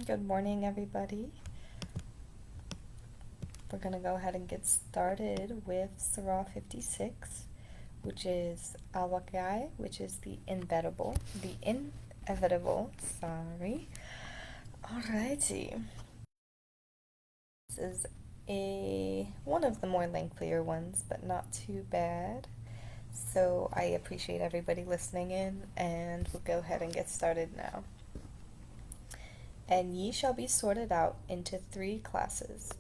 Good morning, everybody. We're going to go ahead and get started with Surah 56, which is Al-Waqi'ah, which is the inevitable, sorry. Alrighty. This is one of the more lengthier ones, but not too bad. So I appreciate everybody listening in, and we'll go ahead and get started now. And ye shall be sorted out into 3 classes.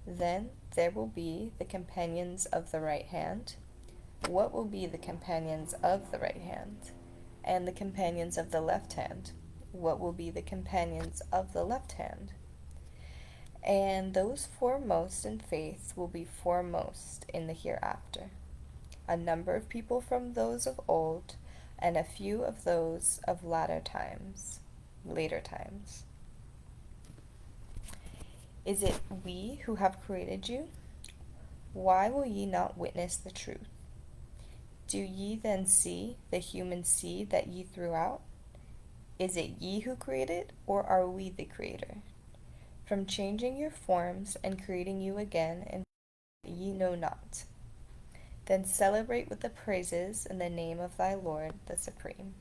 Then there will be the companions of the right hand. What will be the companions of the right hand? And the companions of the left hand. What will be the companions of the left hand? And those foremost in faith will be foremost in the hereafter. A number of people from those of old, and a few of those of later times. Is it we who have created you? Why will ye not witness the truth? Do ye then see the human seed that ye threw out? Is it ye who created, or are we the creator? From changing your forms and creating you again, and ye know not. Then celebrate with the praises in the name of thy Lord, the Supreme.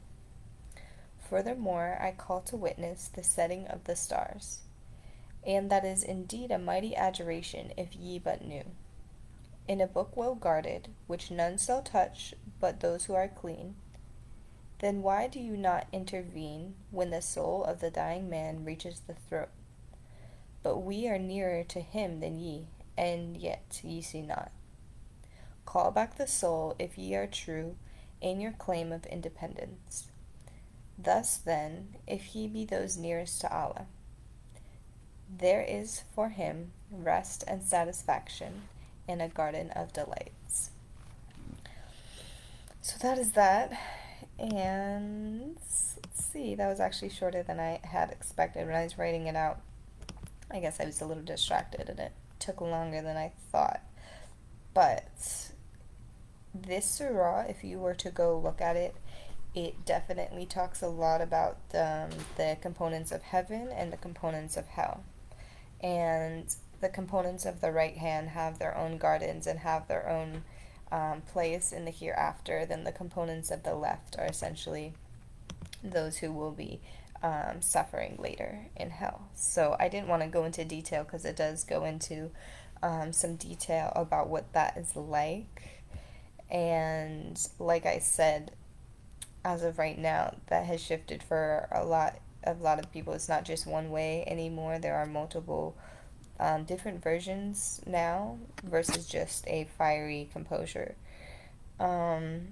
Furthermore, I call to witness the setting of the stars. And that is indeed a mighty adjuration, if ye but knew. In a book well guarded, which none shall touch but those who are clean. Then why do you not intervene when the soul of the dying man reaches the throat? But we are nearer to him than ye, and yet ye see not. Call back the soul, if ye are true in your claim of independence. Thus then, if he be those nearest to Allah, there is for him rest and satisfaction in a garden of delights. So that is that. And let's see, that was actually shorter than I had expected when I was writing it out. I guess I was a little distracted and it took longer than I thought. But this surah, if you were to go look at it, it definitely talks a lot about the components of heaven and the components of hell. And the components of the right hand have their own gardens and have their own place in the hereafter. Then the components of the left are essentially those who will be suffering later in hell. So I didn't want to go into detail because it does go into some detail about what that is like. And like I said, as of right now, that has shifted for a lot of people. It's not just one way anymore. There are multiple different versions now versus just a fiery composure. And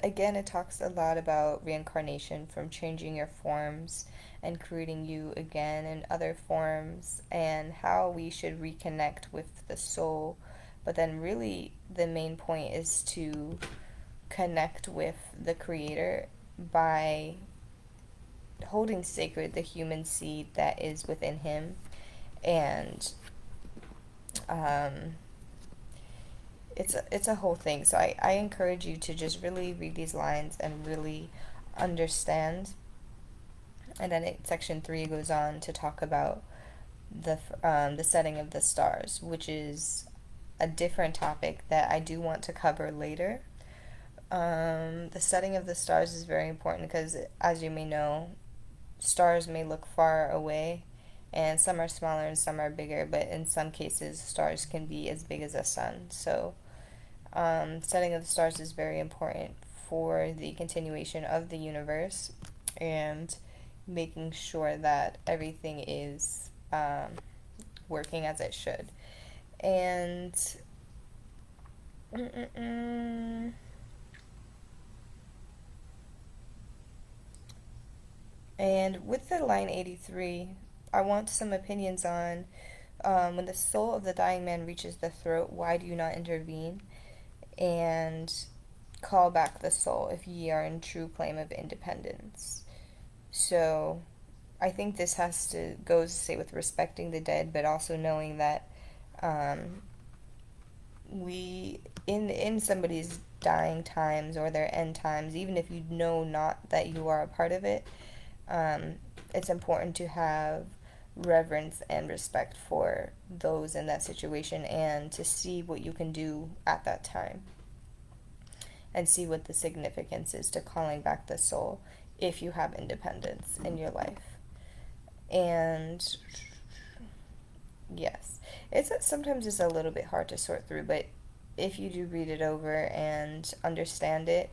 again, it talks a lot about reincarnation, from changing your forms and creating you again in other forms, and how we should reconnect with the soul. But then, really, the main point is to connect with the Creator by holding sacred the human seed that is within him. And it's a whole thing. So I encourage you to just really read these lines and really understand. And then section 3 goes on to talk about the setting of the stars, which is a different topic that I do want to cover later. The setting of the stars is very important because, as you may know, stars may look far away, and some are smaller and some are bigger, but in some cases, stars can be as big as a sun. So, setting of the stars is very important for the continuation of the universe and making sure that everything is working as it should. And and with the line 83, I want some opinions on when the soul of the dying man reaches the throat, why do you not intervene? And call back the soul if ye are in true claim of independence. So I think this has to go to say with respecting the dead, but also knowing that we in somebody's dying times or their end times, even if you know not that you are a part of it, It's important to have reverence and respect for those in that situation and to see what you can do at that time and see what the significance is to calling back the soul if you have independence in your life. And yes, sometimes it's a little bit hard to sort through, but if you do read it over and understand it,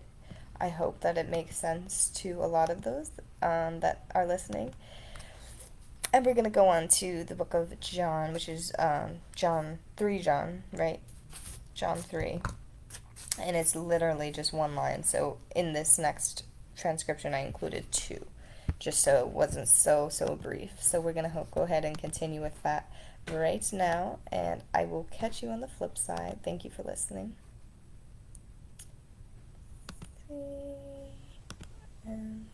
I hope that it makes sense to a lot of those that are listening. And we're going to go on to the book of John, which is John 3 John, right? John 3. And it's literally just one line. So in this next transcription, I included two, just so it wasn't so brief. So we're going to go ahead and continue with that right now, and I will catch you on the flip side. Thank you for listening. And